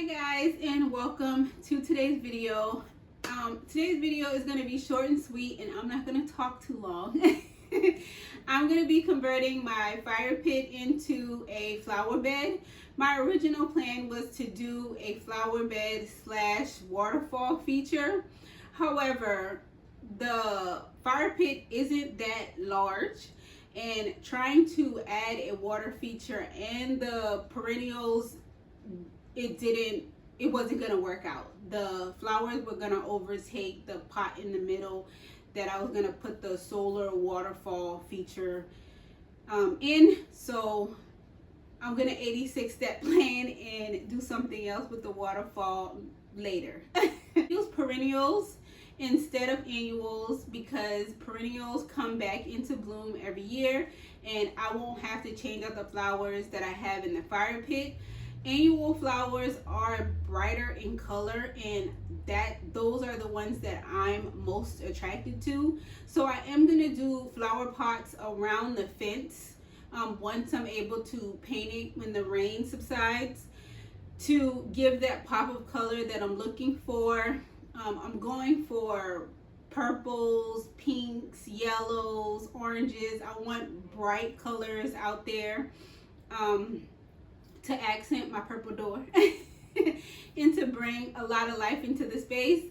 Hi guys, and welcome to today's video. Today's video is going to be short and sweet, and I'm not going to talk too long. I'm going to be converting my fire pit into a flower bed. My original plan was to do a flower bed slash waterfall feature. However, the fire pit isn't that large, and trying to add a water feature and the perennials, it wasn't gonna work out. The flowers were gonna overtake the pot in the middle that I was gonna put the solar waterfall feature in. So I'm gonna 86 that plan and do something else with the waterfall later. Use perennials instead of annuals because perennials come back into bloom every year, and I won't have to change out the flowers that I have in the fire pit. Annual flowers are brighter in color, and those are the ones that I'm most attracted to. So I am gonna do flower pots around the fence once I'm able to paint it when the rain subsides, to give that pop of color that I'm looking for. I'm going for purples, pinks, yellows, oranges. I want bright colors out there to accent my purple door and to bring a lot of life into the space.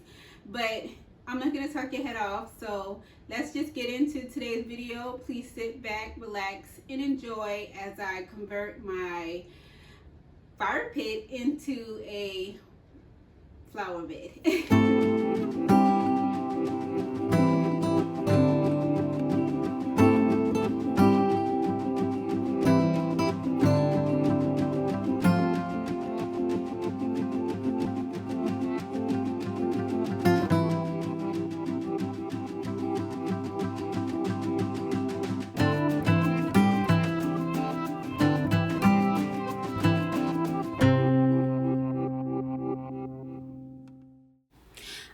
But I'm not going to talk your head off, so let's just get into today's video. Please sit back, relax, and enjoy as I convert my fire pit into a flower bed.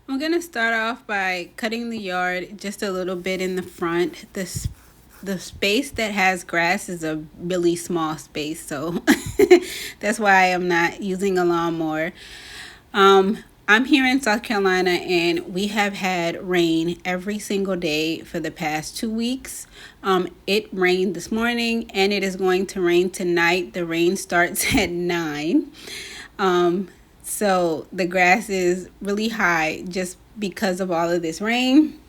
I'm gonna start off by cutting the yard just a little bit in the front. The space that has grass is a really small space, so that's why I'm not using a lawnmower. I'm here in South Carolina, and we have had rain every single day for the past 2 weeks. It rained this morning, and it is going to rain tonight. The rain starts at 9. So the grass is really high just because of all of this rain.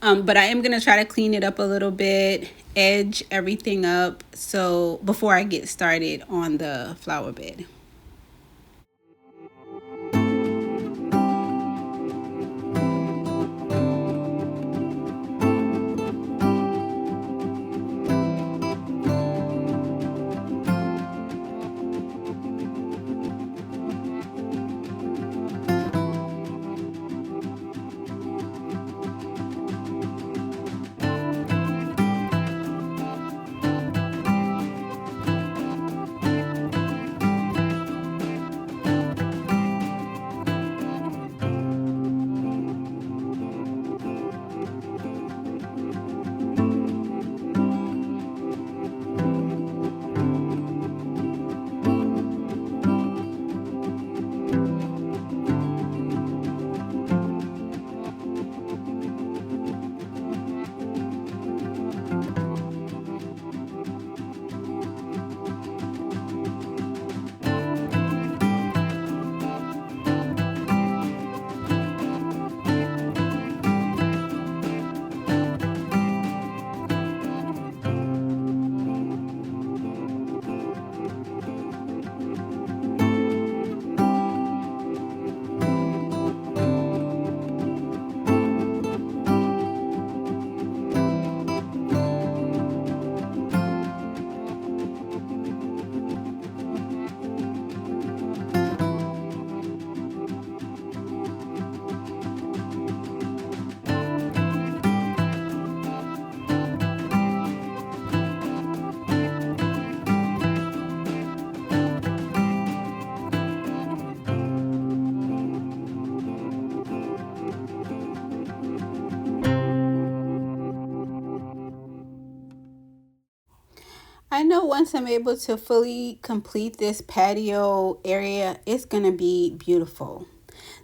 But I am going to try to clean it up a little bit, edge everything up, so before I get started on the flower bed. I know once I'm able to fully complete this patio area, it's going to be beautiful.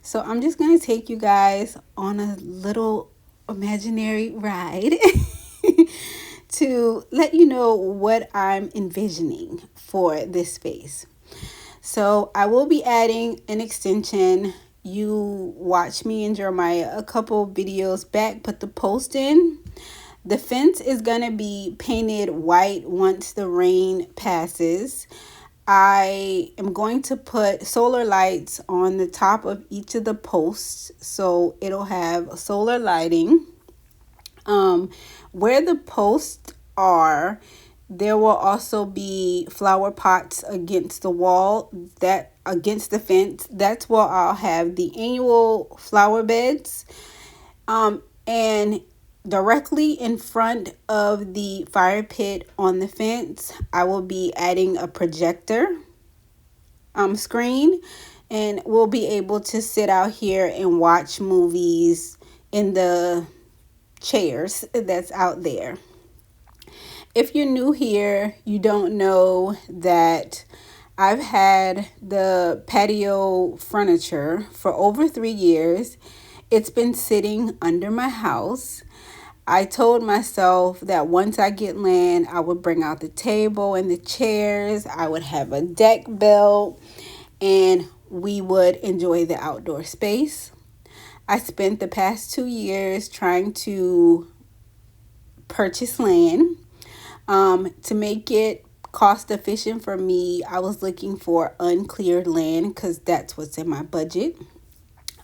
So I'm just going to take you guys on a little imaginary ride to let you know what I'm envisioning for this space. So I will be adding an extension. You watched me and Jeremiah a couple videos back, put the post in. The fence is going to be painted white once the rain passes. I am going to put solar lights on the top of each of the posts, so it'll have solar lighting. Where the posts are, there will also be flower pots against the wall, that against the fence. That's where I'll have the annual flower beds. And directly in front of the fire pit on the fence, I will be adding a projector screen, and we'll be able to sit out here and watch movies in the chairs that's out there. If you're new here, you don't know that I've had the patio furniture for over 3 years. It's been sitting under my house. I told myself that once I get land, I would bring out the table and the chairs. I would have a deck built, and we would enjoy the outdoor space. I spent the past 2 years trying to purchase land. To make it cost efficient for me, I was looking for uncleared land because that's what's in my budget.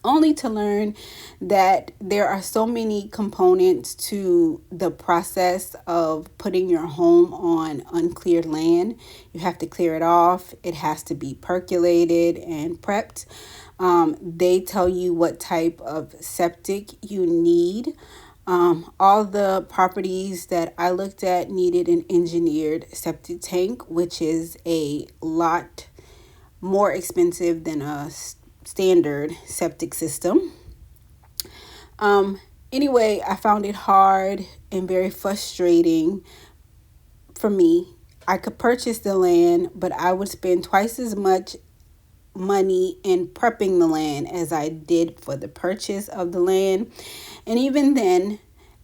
Only to learn that there are so many components to the process of putting your home on uncleared land. You have to clear it off. It has to be percolated and prepped. They tell you what type of septic you need. All the properties that I looked at needed an engineered septic tank, which is a lot more expensive than a standard septic system. Anyway, I found it hard and very frustrating for me. I could purchase the land, but I would spend twice as much money in prepping the land as I did for the purchase of the land. And even then,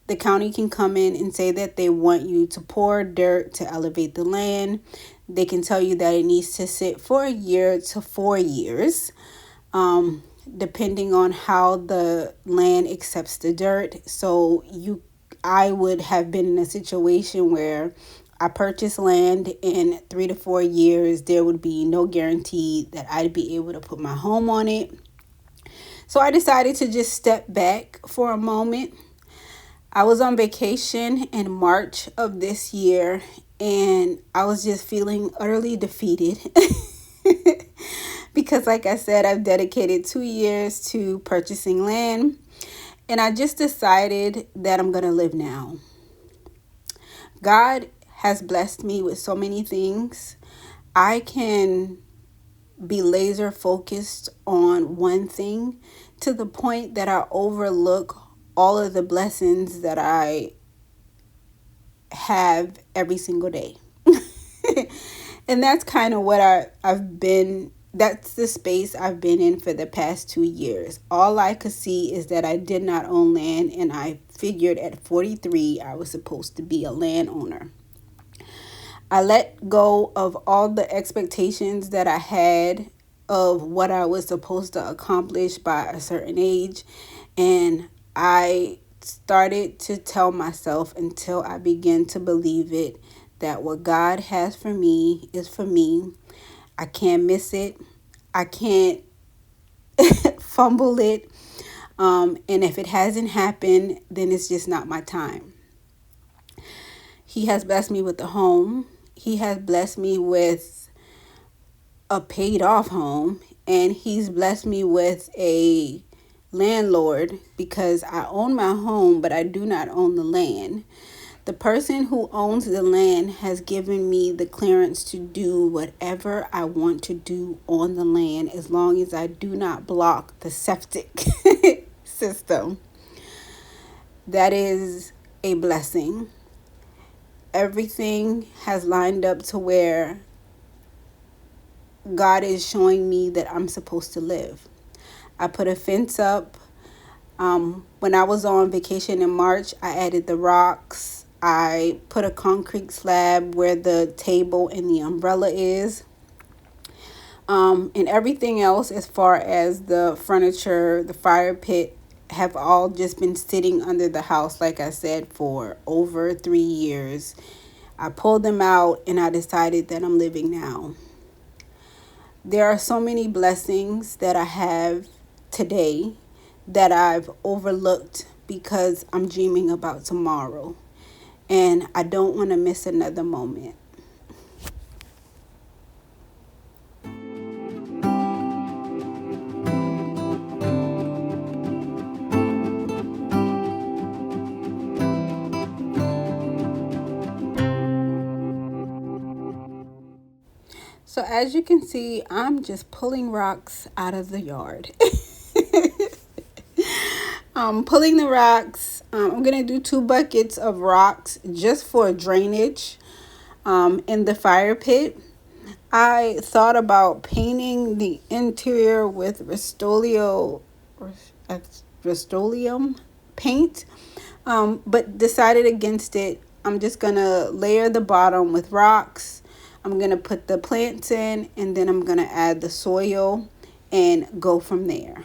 the county can come in and say that they want you to pour dirt to elevate the land. They can tell you that it needs to sit for a year to 4 years, depending on how the land accepts the dirt. So I would have been in a situation where I purchased land in 3 to 4 years. There would be no guarantee that I'd be able to put my home on it. So I decided to just step back for a moment. I was on vacation in March of this year, and I was just feeling utterly defeated because, like I said, I've dedicated 2 years to purchasing land, and I just decided that I'm going to live now. God has blessed me with so many things. I can be laser focused on one thing to the point that I overlook all of the blessings that I have every single day. And that's kind of what that's the space I've been in for the past 2 years. All I could see is that I did not own land, and I figured at 43 I was supposed to be a landowner. I let go of all the expectations that I had of what I was supposed to accomplish by a certain age, and I started to tell myself, until I began to believe it, that what God has for me is for me. I can't miss it. I can't fumble it. And if it hasn't happened, then it's just not my time. He has blessed me with a home. He has blessed me with a paid off home. And he's blessed me with a landlord, because I own my home, but I do not own the land. The person who owns the land has given me the clearance to do whatever I want to do on the land, as long as I do not block the septic system. That is a blessing. everything has lined up to where God is showing me that I'm supposed to live. I put a fence up. When I was on vacation in March, I added the rocks. I put a concrete slab where the table and the umbrella is. And everything else, as far as the furniture, the fire pit, have all just been sitting under the house, like I said, for over 3 years. I pulled them out and I decided that I'm living now. There are so many blessings that I have today that I've overlooked because I'm dreaming about tomorrow. And I don't want to miss another moment. So as you can see, I'm just pulling rocks out of the yard. Pulling the rocks. I'm going to do 2 buckets of rocks just for drainage in the fire pit. I thought about painting the interior with Rust-Oleum paint, but decided against it. I'm just going to layer the bottom with rocks. I'm going to put the plants in, and then I'm going to add the soil and go from there.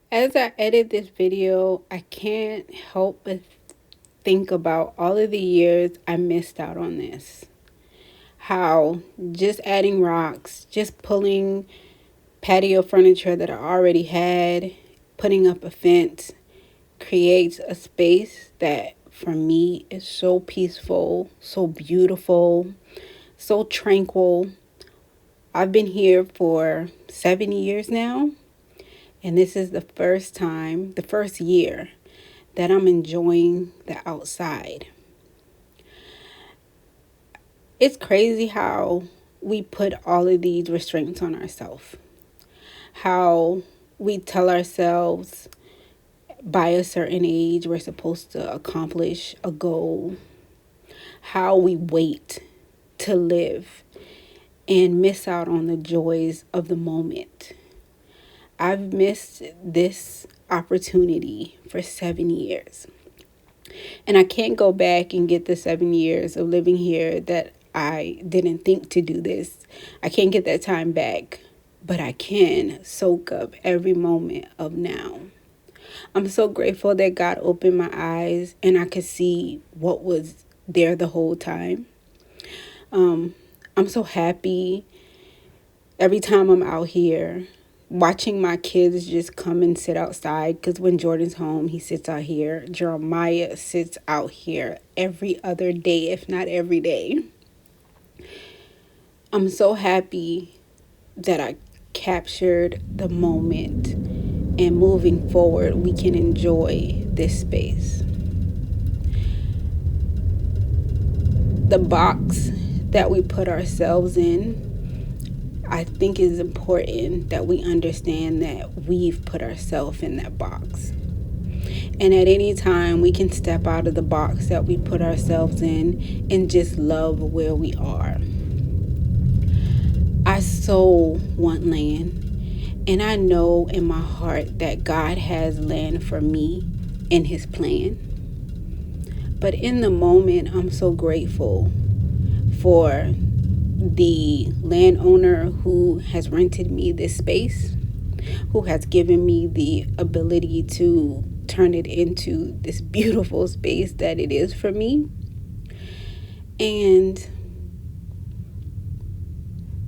As I edit this video, I can't help but think about all of the years I missed out on this. How just adding rocks, just pulling patio furniture that I already had, putting up a fence, creates a space that for me is so peaceful, so beautiful, so tranquil. I've been here for 7 years now. And this is the first year that I'm enjoying the outside. It's crazy how we put all of these restraints on ourselves. How we tell ourselves by a certain age we're supposed to accomplish a goal. How we wait to live and miss out on the joys of the moment. I've missed this opportunity for 7 years. And I can't go back and get the 7 years of living here that I didn't think to do this. I can't get that time back, but I can soak up every moment of now. I'm so grateful that God opened my eyes and I could see what was there the whole time. I'm so happy every time I'm out here. Watching my kids just come and sit outside, because when Jordan's home, he sits out here. Jeremiah sits out here every other day, if not every day. I'm so happy that I captured the moment, and moving forward, we can enjoy this space. The box that we put ourselves in, I think it's important that we understand that we've put ourselves in that box. And at any time, we can step out of the box that we put ourselves in and just love where we are. I so want land. And I know in my heart that God has land for me in His plan. But in the moment, I'm so grateful for the landowner who has rented me this space. who has given me the ability to turn it into this beautiful space that it is for me. And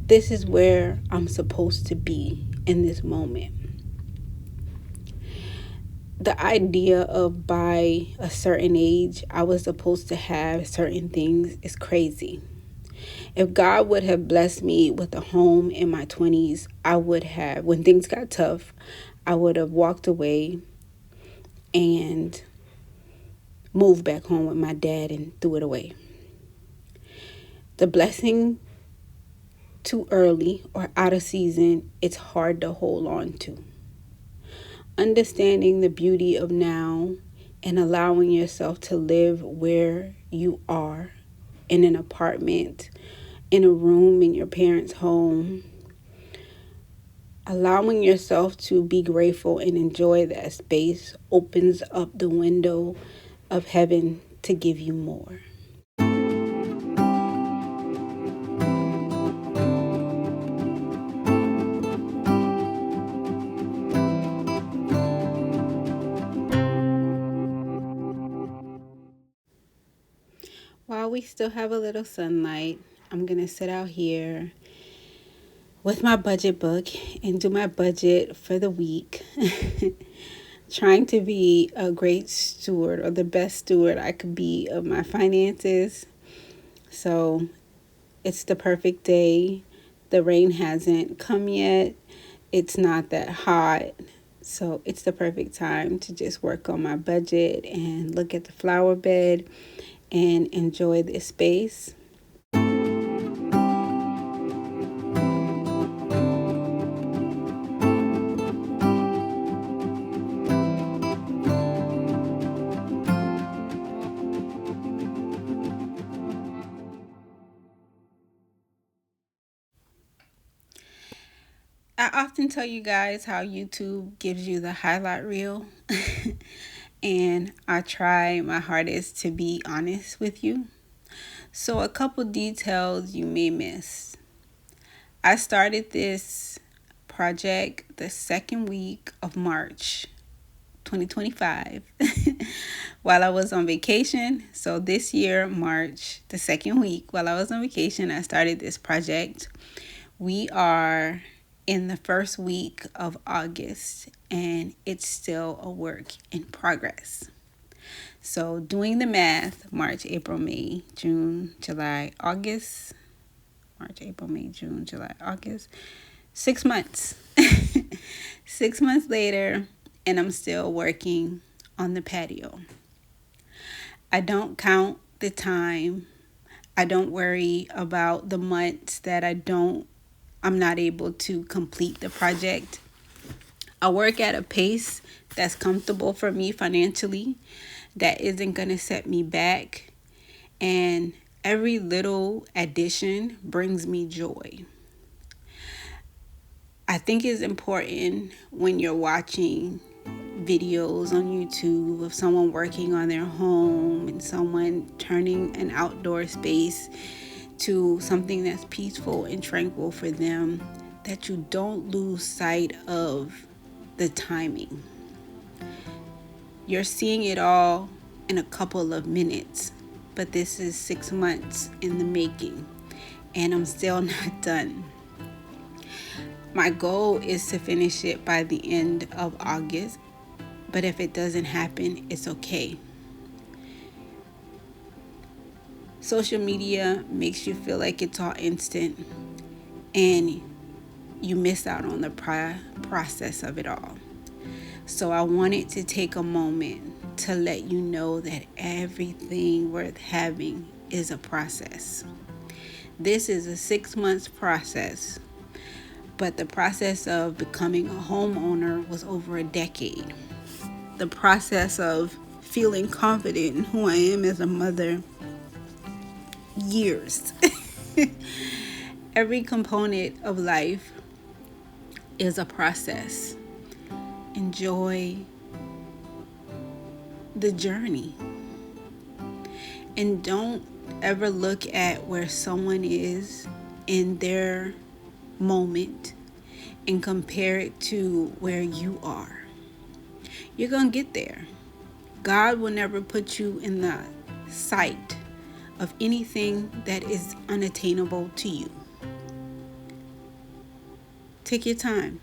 this is where I'm supposed to be in this moment. The idea of by a certain age I was supposed to have certain things is crazy. If God would have blessed me with a home in my 20s, I would have, when things got tough, I would have walked away and moved back home with my dad and threw it away. The blessing too early or out of season, it's hard to hold on to. Understanding the beauty of now and allowing yourself to live where you are, in an apartment, in a room in your parents' home, allowing yourself to be grateful and enjoy that space opens up the window of heaven to give you more. While we still have a little sunlight, I'm going to sit out here with my budget book and do my budget for the week. Trying to be a great steward, or the best steward I could be, of my finances. So it's the perfect day. The rain hasn't come yet. It's not that hot. So it's the perfect time to just work on my budget and look at the flower bed and enjoy this space. I often tell you guys how YouTube gives you the highlight reel. And I try my hardest to be honest with you. So a couple details you may miss. I started this project the second week of March 2025 while I was on vacation. So this year, March, the second week while I was on vacation, I started this project. We are in the first week of August and it's still a work in progress. So doing the math, March, April, May, June, July, August, March, April, May, June, July, August, 6 months. 6 months later, and I'm still working on the patio. I don't count the time. I don't worry about the months that I'm not able to complete the project. I work at a pace that's comfortable for me financially, that isn't going to set me back, and every little addition brings me joy. I think it's important when you're watching videos on YouTube of someone working on their home and someone turning an outdoor space to something that's peaceful and tranquil for them, that you don't lose sight of the timing. You're seeing it all in a couple of minutes, but this is 6 months in the making, and I'm still not done. My goal is to finish it by the end of August, but if it doesn't happen, it's okay. Social media makes you feel like it's all instant, and you miss out on the process of it all. So I wanted to take a moment to let you know that everything worth having is a process. This is a 6 months process, but the process of becoming a homeowner was over a decade. The process of feeling confident in who I am as a mother, years. Every component of life is a process. Enjoy the journey. And don't ever look at where someone is in their moment and compare it to where you are. You're going to get there. God will never put you in the sight of anything that is unattainable to you. Take your time.